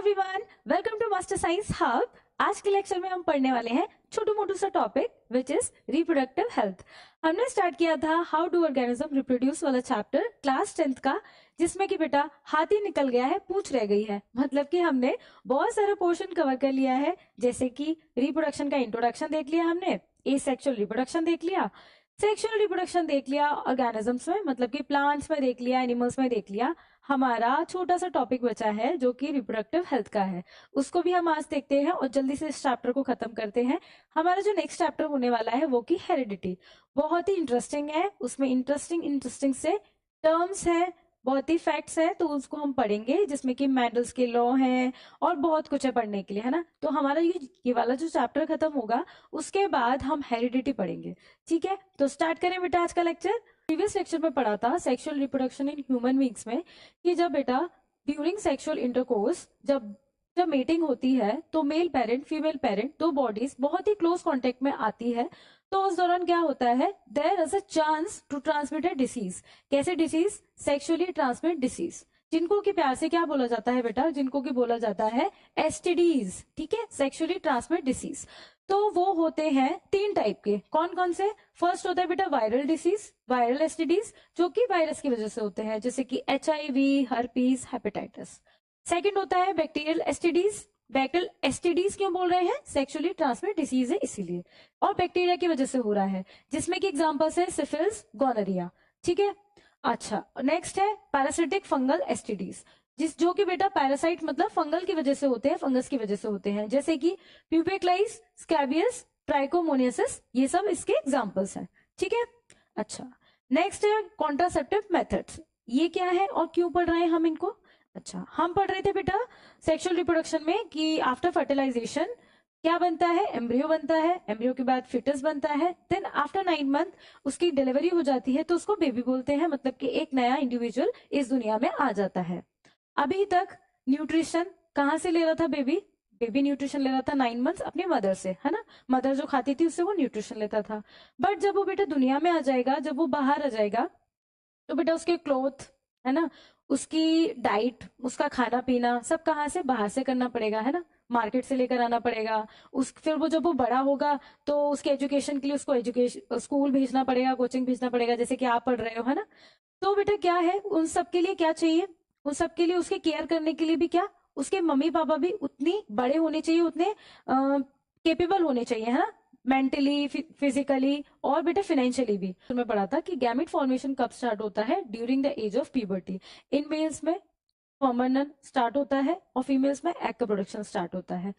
Everyone, welcome to master science hub. आज के lecture में हम पढ़ने वाले हैं छोटू मोटू सा topic which is reproductive health. हमने स्टार्ट किया था हाउ डू ऑर्गेनिज्म रिप्रोड्यूस वाला चैप्टर क्लास 10th का, जिसमें कि बेटा हाथी निकल गया है पूंछ रह गई है। मतलब कि हमने बहुत सारा पोर्शन कवर कर लिया है, जैसे कि रिप्रोडक्शन का इंट्रोडक्शन देख लिया हमने, एसेक्सुअल रिप्रोडक्शन देख लिया, सेक्सुअल रिप्रोडक्शन देख लिया ऑर्गेनिजम्स में, मतलब कि प्लांट्स में देख लिया, एनिमल्स में देख लिया। हमारा छोटा सा टॉपिक बचा है जो कि रिप्रोडक्टिव हेल्थ का है, उसको भी हम आज देखते हैं और जल्दी से इस चैप्टर को खत्म करते हैं। हमारा जो नेक्स्ट चैप्टर होने वाला है वो की हेरिडिटी, बहुत ही इंटरेस्टिंग है। उसमें इंटरेस्टिंग से टर्म्स है, बहुत ही फैक्ट्स है, तो उसको हम पढ़ेंगे, जिसमें कि मेंडल्स के लॉ हैं और बहुत कुछ है पढ़ने के लिए, है ना। तो हमारा ये वाला जो चैप्टर खत्म होगा उसके बाद हम हेरिडिटी पढ़ेंगे। ठीक है, तो स्टार्ट करें बेटा आज का लेक्चर। प्रीवियस लेक्चर में पढ़ा था sexual reproduction in human beings में कि जब बेटा ड्यूरिंग सेक्सुअल इंटरकोर्स जब जब मेटिंग होती है तो मेल पेरेंट फीमेल पेरेंट दो बॉडीज बहुत ही क्लोज कांटेक्ट में आती है, तो उस दौरान क्या होता है, there is a chance to transmit a disease. कैसे डिसीज? सेक्सुअली ट्रांसमिट डिसीज, जिनको कि प्यार से क्या बोला जाता है बेटा, जिनको कि बोला जाता है एसटीडीज। ठीक है, सेक्सुअली ट्रांसमिट डिसीज। तो वो होते हैं 3 टाइप के। कौन कौन से? फर्स्ट होता है बेटा वायरल डिसीज, वायरल एसटीडीज, जो कि वायरस की वजह से होते हैं, जैसे कि एचआईवी, हर्पीस, हेपेटाइटिस। सेकंड होता है बैक्टीरियल एसटीडीज। बैक्टीरियल एसटीडीज क्यों बोल रहे हैं? सेक्सुअली ट्रांसमिट डिसीज है इसीलिए, और बैक्टीरिया की वजह से हो रहा है, जिसमें कि एग्जांपल्स है सिफिलिस, गोनोरिया। ठीक है, अच्छा नेक्स्ट है पैरासिटिक फंगल एसटीडीज, जो कि बेटा पैरासाइट मतलब फंगल की वजह से होते हैं, फंगस की वजह से होते हैं, जैसे कि प्यूपेक्लाइस, स्कैबियस, ट्राइकोमोनियसिस, ये सब इसके एग्जांपल्स हैं। ठीक है, अच्छा नेक्स्ट है कॉन्ट्रासेप्टिव मेथड्स। ये क्या है और क्यों पढ़ रहे हैं हम इनको? अच्छा, हम पढ़ रहे थे बेटा सेक्सुअल रिप्रोडक्शन में कि आफ्टर फर्टिलाइजेशन क्या बनता है, एम्ब्रियो बनता है, एम्ब्रियो के बाद फिटस बनता है, देन आफ्टर 9 मंथ उसकी डिलीवरी हो जाती है, तो उसको बेबी बोलते हैं, मतलब कि एक नया इंडिविजुअल इस दुनिया में आ जाता है। अभी तक न्यूट्रिशन कहाँ से ले रहा था बेबी? बेबी न्यूट्रिशन ले रहा था 9 मंथ्स अपनी मदर से, है ना। मदर जो खाती थी उससे वो न्यूट्रिशन लेता था। बट जब वो बेटा दुनिया में आ जाएगा, जब वो बाहर आ जाएगा, तो बेटा उसके क्लोथ, है ना, उसकी डाइट, उसका खाना पीना सब कहाँ से? बाहर से करना पड़ेगा, है ना, मार्केट से लेकर आना पड़ेगा। फिर वो जब वो बड़ा होगा तो उसके एजुकेशन के लिए उसको एजुकेशन स्कूल भेजना पड़ेगा, कोचिंग भेजना पड़ेगा, जैसे कि आप पढ़ रहे हो, है ना। तो बेटा क्या है, उन सब के लिए क्या चाहिए? उन सब के लिए उसके केयर करने के लिए भी क्या, उसके मम्मी पापा भी उतनी बड़े होने चाहिए, उतने केपेबल होने चाहिए, है ना, मेंटली, फिजिकली और बेटा फाइनेंशियली भी। तो मैं पढ़ा था कि गैमेट फॉर्मेशन कब स्टार्ट होता है? During the age of puberty. इन मेल्स में फॉर्मनन स्टार्ट होता है और फीमेल्स में एग का प्रोडक्शन स्टार्ट होता है।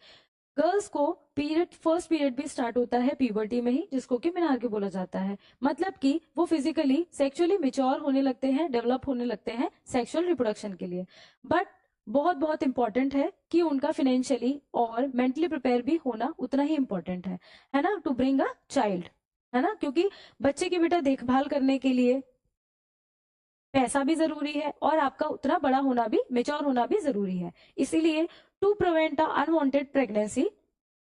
गर्ल्स को फर्स्ट पीरियड भी स्टार्ट होता है प्यूबर्टी में ही, जिसको कि मेनार्की बोला जाता है। मतलब कि वो फिजिकली सेक्सुअली मेच्योर होने लगते हैं, डेवलप होने लगते हैं सेक्सुअल रिप्रोडक्शन के लिए। बट बहुत बहुत इंपॉर्टेंट है कि उनका फाइनेंशियली और मेंटली प्रिपेयर भी होना उतना ही इंपॉर्टेंट है ना, टू ब्रिंग अ चाइल्ड, है ना, क्योंकि बच्चे की बेटा देखभाल करने के लिए पैसा भी जरूरी है और आपका उतना बड़ा होना भी, मेच्योर होना भी जरूरी है। इसीलिए to prevent unwanted pregnancy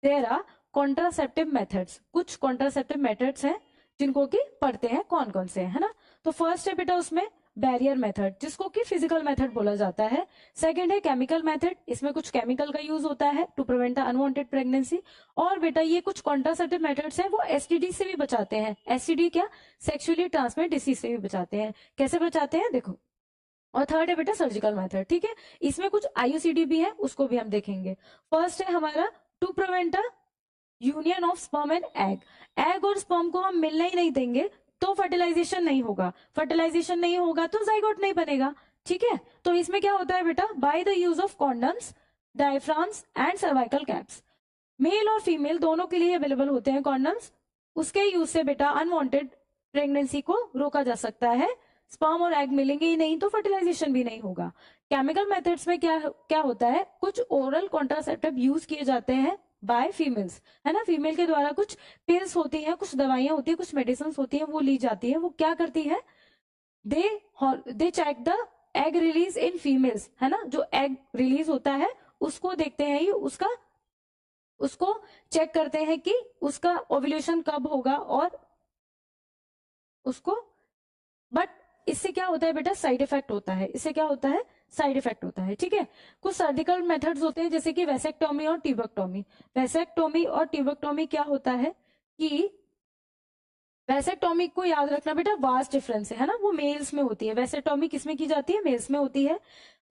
there are contraceptive methods. कुछ कॉन्ट्रासेप्टिव मेथड्स हैं जिनको कि पढ़ते हैं कौन कौन से है ना। तो फर्स्ट है बेटा उसमें बैरियर मेथड, जिसको कि फिजिकल मेथड बोला जाता है। सेकंड है केमिकल मेथड, इसमें कुछ केमिकल का यूज होता है टू प्रिवेंट अनवांटेड प्रेगनेंसी। और बेटा ये कुछ कॉन्ट्रासेप्टिव मेथड्स हैं वो एसटीडी से भी बचाते हैं। एसटीडी क्या? सेक्सुअली ट्रांसमिट डिसीज से भी बचाते हैं। कैसे बचाते हैं देखो। और थर्ड है बेटा सर्जिकल मेथड। ठीक है, इसमें कुछ आईयूसीडी भी है, उसको भी हम देखेंगे। फर्स्ट है हमारा to prevent union of sperm and egg. Egg और स्पर्म को हम मिलने ही नहीं देंगे तो फर्टिलाइजेशन नहीं होगा, फर्टिलाइजेशन नहीं होगा तो जाइगोट नहीं बनेगा। ठीक है, तो इसमें क्या होता है बेटा, by the use of condoms, diaphragms and cervical caps. Male और फीमेल दोनों के लिए अवेलेबल होते हैं कॉन्डम्स। उसके यूज से बेटा अनवांटेड प्रेगनेंसी को रोका जा सकता है। स्पर्म और एग मिलेंगे ही नहीं तो फर्टिलाइजेशन भी नहीं होगा। केमिकल मेथड्स में क्या क्या होता है, कुछ ओरल कॉन्ट्रासेप्टिव यूज किए जाते हैं बाय फीमेल्स, है ना। फीमेल के द्वारा कुछ पिल्स होती हैं, कुछ दवाइयां होती है, कुछ मेडिसिन होती है, वो ली जाती है। वो क्या करती है, they check the egg release in females, है ना। जो एग रिलीज होता है उसको देखते हैं, ये उसको चेक करते हैं कि उसका ओव्यूलेशन कब होगा और उसको। बट इससे क्या होता है बेटा, साइड इफेक्ट होता है। इससे क्या होता है, साइड इफेक्ट होता है, ठीक है। कुछ सर्जिकल मेथड्स होते हैं जैसे कि वैसेक्टोमी और ट्यूबेक्टोमी। वैसेक्टोमी और ट्यूबेक्टोमी क्या होता है कि वैसेक्टोमी को याद रखना बेटा, वास्ट डिफरेंस है ना, वो मेल्स में होती है। वैसेक्टोमी किसमें की जाती है? मेल्स में होती है।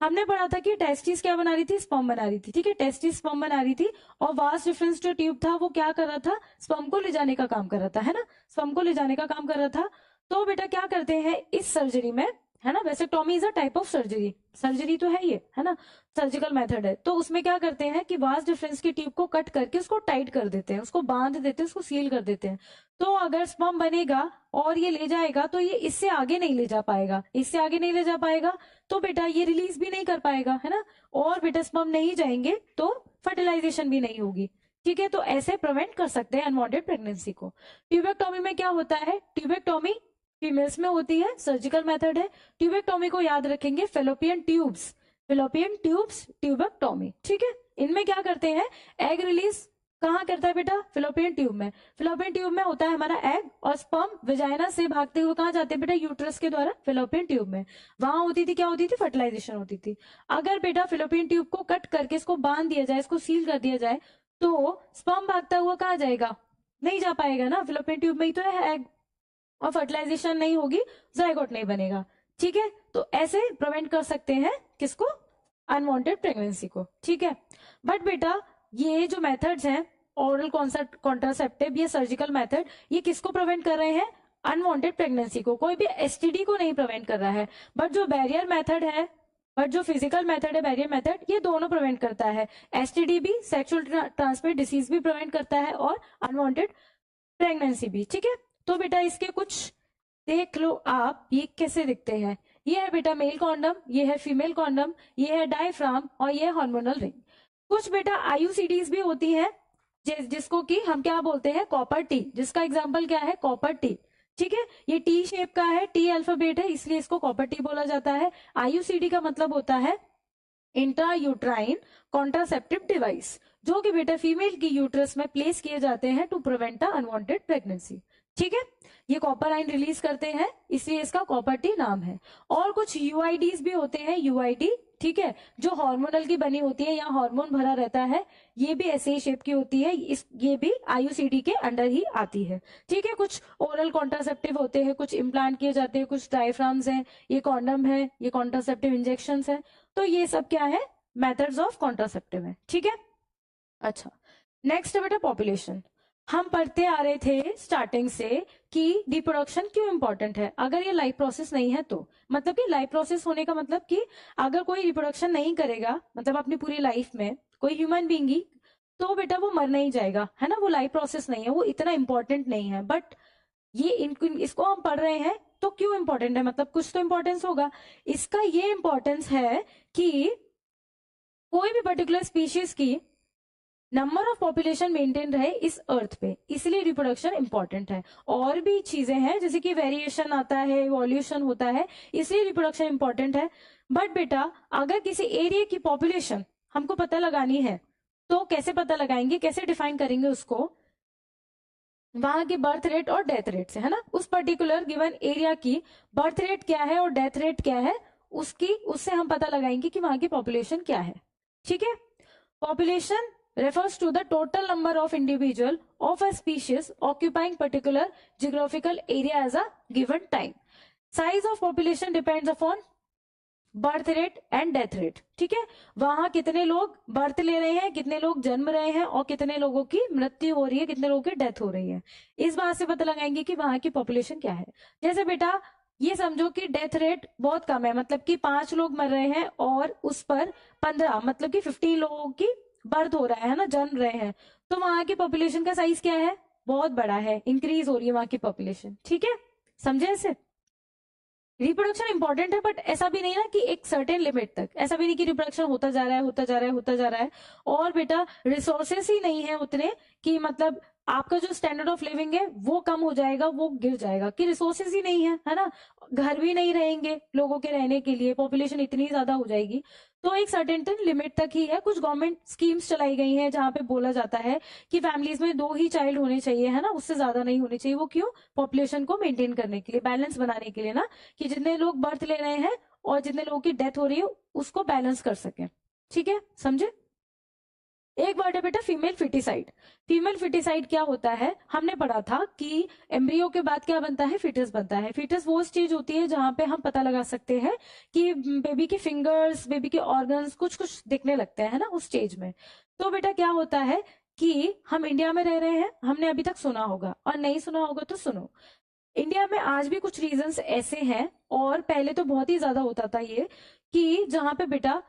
हमने पढ़ा था कि टेस्टिस क्या बना रही थी? स्पर्म बना रही थी, ठीक है, टेस्टिस स्पर्म बना रही थी। और वास्ट डिफरेंस जो ट्यूब था वो क्या कर रहा था? स्पर्म को ले जाने का काम कर रहा था, है ना, स्पर्म को ले जाने का काम कर रहा था। तो बेटा क्या करते हैं इस सर्जरी में, है ना, vasectomy is a type of surgery, surgery तो है ये, है ना, सर्जिकल मेथड है। तो उसमें क्या करते हैं कि वास्ट डिफरेंस की ट्यूब को कट करके उसको टाइट कर देते हैं, उसको बांध देते हैं, उसको सील कर देते हैं। तो अगर स्पर्म बनेगा और ये ले जाएगा तो ये इससे आगे नहीं ले जा पाएगा, इससे आगे नहीं ले जा पाएगा, तो बेटा ये रिलीज भी नहीं कर पाएगा, है ना, और बेटा स्पर्म नहीं जाएंगे तो फर्टिलाइजेशन भी नहीं होगी, ठीक है। तो ऐसे प्रिवेंट कर सकते हैं अनवांटेड प्रेगनेंसी को। ट्यूबेक्टोमी में क्या होता है? ट्यूबेक्टोमी फीमेल्स में होती है, सर्जिकल मेथड है। ट्यूबेक्टोमी को याद रखेंगे, fallopian tubes, fallopian tubes tubectomy, ठीक है। इनमें क्या करते हैं? एग रिलीज कहाँ करता है बेटा? फेलोपियन ट्यूब में। फेलोपियन ट्यूब में होता है हमारा एग, और स्पर्म वेजाइना से भागते हुए कहाँ जाते हैं बेटा? यूट्रस के द्वारा फेलोपियन ट्यूब में। वहां होती थी, क्या होती थी? फर्टिलाइजेशन होती थी। अगर बेटा फेलोपियन ट्यूब को कट करके इसको बांध दिया जाए, इसको सील कर दिया जाए, तो स्पर्म भागता हुआ कहाँ जाएगा? नहीं जा पाएगा ना, फेलोपियन ट्यूब में ही तो है एग, और फर्टिलाइजेशन नहीं होगी, जायगोट नहीं बनेगा, ठीक है। तो ऐसे प्रिवेंट कर सकते हैं किसको? अनवांटेड प्रेगनेंसी को, ठीक है। बट बेटा ये जो मेथड्स हैं, ओरल कॉन्ट्रासेप्टिव, ये सर्जिकल मेथड, ये किसको प्रिवेंट कर रहे हैं? अनवांटेड प्रेगनेंसी को, कोई भी एसटीडी को नहीं प्रिवेंट कर रहा है। बट जो बैरियर मेथड है, बट जो फिजिकल मेथड है, बैरियर मेथड, ये दोनों प्रिवेंट करता है। एसटीडी भी, सेक्सुअल ट्रांसमिट डिसीज भी प्रिवेंट करता है, और अनवांटेड प्रेगनेंसी भी, ठीक है। तो बेटा इसके कुछ देख लो आप, ये कैसे दिखते हैं। ये है बेटा मेल कॉन्डम, ये है फीमेल कॉन्डम, ये है डायफ्राम, और ये है हार्मोनल रिंग। कुछ बेटा आईयूसीडीज भी होती है, जिसको कि हम क्या बोलते हैं? कॉपर टी, जिसका एग्जाम्पल क्या है? कॉपर टी, ठीक है। ये टी शेप का है, टी अल्फाबेट है, इसलिए इसको कॉपर टी बोला जाता है। आईयूसीडी का मतलब होता है इंट्रा यूट्राइन कॉन्ट्रासेप्टिव डिवाइस, जो कि बेटा फीमेल की यूट्रस में प्लेस किए जाते हैं to prevent the unwanted pregnancy, ठीक है। ये कॉपर आयन रिलीज करते हैं, इसलिए इसका कॉपर टी नाम है। और कुछ यूआईडीज भी होते हैं, यूआईडी, ठीक है, जो हार्मोनल की बनी होती है, यहाँ हार्मोन भरा रहता है, ये भी ऐसे ही शेप की होती है, ये भी आईयूसीडी के अंडर ही आती है, ठीक है। कुछ ओरल कॉन्ट्रासेप्टिव होते हैं, कुछ इम्प्लांट किए जाते हैं, कुछ डायफ्राम्स हैं, ये कॉन्डम है, ये कॉन्ट्रासेप्टिव इंजेक्शन है। तो ये सब क्या है? मेथड्स ऑफ कॉन्ट्रासेप्टिव है, ठीक है। अच्छा, नेक्स्ट है बेटा पॉपुलेशन। हम पढ़ते आ रहे थे स्टार्टिंग से कि रिप्रोडक्शन क्यों इंपॉर्टेंट है। अगर ये लाइफ प्रोसेस नहीं है तो, मतलब कि लाइफ प्रोसेस होने का मतलब कि अगर कोई रिप्रोडक्शन नहीं करेगा, मतलब अपनी पूरी लाइफ में कोई ह्यूमन बीइंग ही, तो बेटा वो मरना ही जाएगा, है ना, वो लाइफ प्रोसेस नहीं है, वो इतना इंपॉर्टेंट नहीं है। बट ये इसको हम पढ़ रहे हैं तो क्यों इंपॉर्टेंट है? मतलब कुछ तो इंपॉर्टेंस होगा। इसका ये इंपॉर्टेंस है कि कोई भी पर्टिकुलर स्पीशीज की नंबर ऑफ पॉपुलेशन मेंटेन रहे इस अर्थ पे, इसलिए रिप्रोडक्शन इंपॉर्टेंट है। और भी चीजें हैं जैसे कि वेरिएशन आता है, इवोल्यूशन होता है, इसलिए रिप्रोडक्शन इंपॉर्टेंट है। बट बेटा अगर किसी एरिया की पॉपुलेशन हमको पता लगानी है तो कैसे पता लगाएंगे, कैसे डिफाइन करेंगे उसको? वहां की बर्थ रेट और डेथ रेट से, है ना। उस पर्टिकुलर गिवन एरिया की बर्थ रेट क्या है और डेथ रेट क्या है, उससे हम पता लगाएंगे कि वहां की पॉपुलेशन क्या है, ठीक है। Population refers to the total number of individual of a species occupying particular geographical area as a given time. Size of population depends upon birth rate and death rate, ठीक है। वहां कितने लोग बर्थ ले रहे हैं, कितने लोग जन्म रहे हैं, और कितने लोगों की मृत्यु हो रही है, कितने लोगों की डेथ हो रही है, इस बात से पता लगाएंगे कि वहां की पॉपुलेशन क्या है। जैसे बेटा ये समझो कि डेथ रेट बहुत कम है, मतलब कि 5 लोग मर रहे हैं और उस पर 15 मतलब कि 15 लोगों की बर्थ हो रहा है ना, जन्म रहे हैं, तो वहां की पॉपुलेशन का साइज क्या है? बहुत बड़ा है, इंक्रीज हो रही है वहां की पॉपुलेशन, ठीक है। समझे ऐसे? रिप्रोडक्शन इंपॉर्टेंट है, बट ऐसा भी नहीं ना कि एक सर्टेन लिमिट तक, ऐसा भी नहीं कि रिप्रोडक्शन होता जा रहा है, होता जा रहा है, होता जा रहा है, और बेटा रिसोर्सेस ही नहीं है उतने कि मतलब आपका जो स्टैंडर्ड ऑफ लिविंग है वो कम हो जाएगा, वो गिर जाएगा, कि रिसोर्सेज ही नहीं है, है ना, घर भी नहीं रहेंगे लोगों के रहने के लिए, पॉपुलेशन इतनी ज्यादा हो जाएगी। तो एक सर्टेन लिमिट तक ही है। कुछ गवर्नमेंट स्कीम्स चलाई गई हैं जहां पे बोला जाता है कि फैमिलीज में 2 ही चाइल्ड होने चाहिए, है ना, उससे ज्यादा नहीं होने चाहिए। वो क्यों? पॉपुलेशन को मेंटेन करने के लिए, बैलेंस बनाने के लिए ना, कि जितने लोग बर्थ ले रहे हैं और जितने लोगों की डेथ हो रही है उसको बैलेंस कर सके। ठीक है, समझे? एक वर्ड है बेटा फीमेल फिटिसाइड। फीमेल फिटिसाइड क्या होता है, हमने पढ़ा था कि एम्ब्रियो के बाद क्या बनता है, फीटस बनता है। फीटस वो स्टेज होती है जहां पे हम पता लगा सकते हैं कि बेबी के फिंगर्स, बेबी के ऑर्गन्स कुछ कुछ दिखने लगते हैं ना उस स्टेज में। तो बेटा क्या होता है कि हम इंडिया में रह रहे हैं, हमने अभी तक सुना होगा, और नहीं सुना होगा तो सुनो। इंडिया में आज भी कुछ रीजंस ऐसे हैं, और पहले तो बहुत ही ज्यादा होता था ये, कि जहां पे बेटा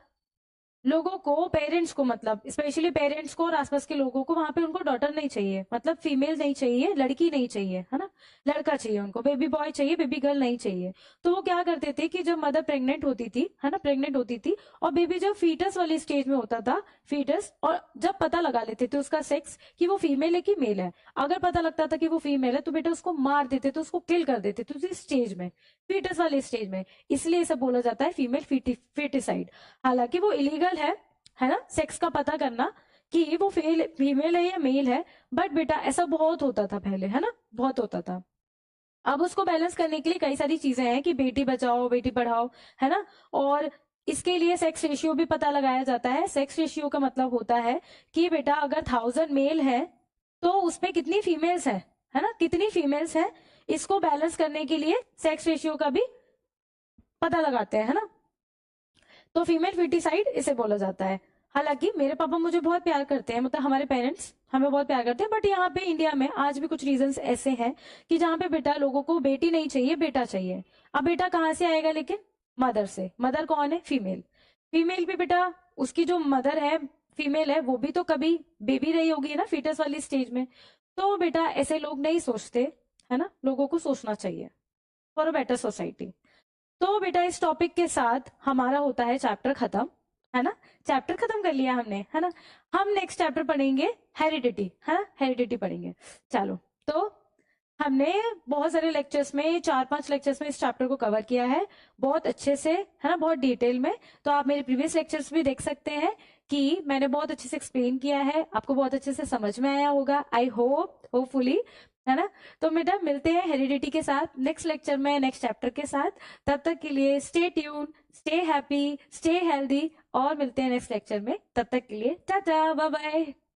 लोगों को, पेरेंट्स को, मतलब स्पेशली पेरेंट्स को और आसपास के लोगों को, वहां पे उनको डॉटर नहीं चाहिए, मतलब फीमेल नहीं चाहिए, लड़की नहीं चाहिए, है ना, लड़का चाहिए उनको, बेबी बॉय चाहिए, बेबी गर्ल नहीं चाहिए। तो वो क्या करते थे कि जब मदर प्रेग्नेंट होती थी, है ना, प्रेग्नेंट होती थी, और बेबी जब फीटस वाली स्टेज में होता था, फीटस, और जब पता लगा लेते थे उसका सेक्स कि वो फीमेल है कि मेल है, अगर पता लगता था कि वो फीमेल है तो बेटा उसको मार देते थे, उसको किल कर देते थे उसी स्टेज में, फीटस वाली स्टेज में। इसलिए इसे बोला जाता है फीमेल फिटिसाइड। हालांकि वो इलीगल है ना, सेक्स का पता करना कि वो फीमेल है या मेल है, बट बेटा ऐसा बहुत होता था पहले, है ना, बहुत होता था। अब उसको बैलेंस करने के लिए कई सारी चीजें हैं कि बेटी बचाओ बेटी पढ़ाओ, है ना, और इसके लिए सेक्स रेशियो भी पता लगाया जाता है। सेक्स रेशियो का मतलब होता है कि बेटा अगर 1000 मेल है तो उसमें कितनी फीमेल्स है ना, कितनी फीमेल्स है, इसको बैलेंस करने के लिए सेक्स रेशियो का भी पता लगाते हैं, है ना। तो फीमेल फिटिसाइड इसे बोला जाता है। हालांकि मेरे पापा मुझे बहुत प्यार करते हैं, मतलब हमारे पेरेंट्स हमें बहुत प्यार करते हैं, बट यहाँ पे इंडिया में आज भी कुछ रीजंस ऐसे हैं कि जहाँ पे बेटा लोगों को बेटी नहीं चाहिए, बेटा चाहिए। अब बेटा कहाँ से आएगा, लेकिन मदर से। मदर कौन है, फीमेल। फीमेल भी बेटा, उसकी जो मदर है फीमेल है, वो भी तो कभी बेबी रही होगी ना फीटस वाली स्टेज में। तो बेटा ऐसे लोग नहीं सोचते, है ना, लोगों को सोचना चाहिए फॉर अ बेटर सोसाइटी। तो बेटा इस टॉपिक के साथ हमारा होता है चैप्टर खत्म, है ना, चैप्टर खत्म कर लिया हमने, है ना। हम नेक्स्ट चैप्टर पढ़ेंगे हेरिडिटी, है ना, हेरिडिटी पढ़ेंगे। चलो, तो हमने बहुत सारे लेक्चर्स में, 4-5 लेक्चर्स में इस चैप्टर को कवर किया है बहुत अच्छे से, है ना, बहुत डिटेल में। तो आप मेरे प्रीवियस लेक्चर्स भी देख सकते हैं कि मैंने बहुत अच्छे से एक्सप्लेन किया है, आपको बहुत अच्छे से समझ में आया होगा, आई होपफुली, है ना। तो बेटा मिलते हैं हेरिडिटी के साथ नेक्स्ट लेक्चर में, नेक्स्ट चैप्टर के साथ। तब तक के लिए stay tune, stay happy, stay healthy, और मिलते हैं नेक्स्ट लेक्चर में। तब तक के लिए टाटा, बाय बाय।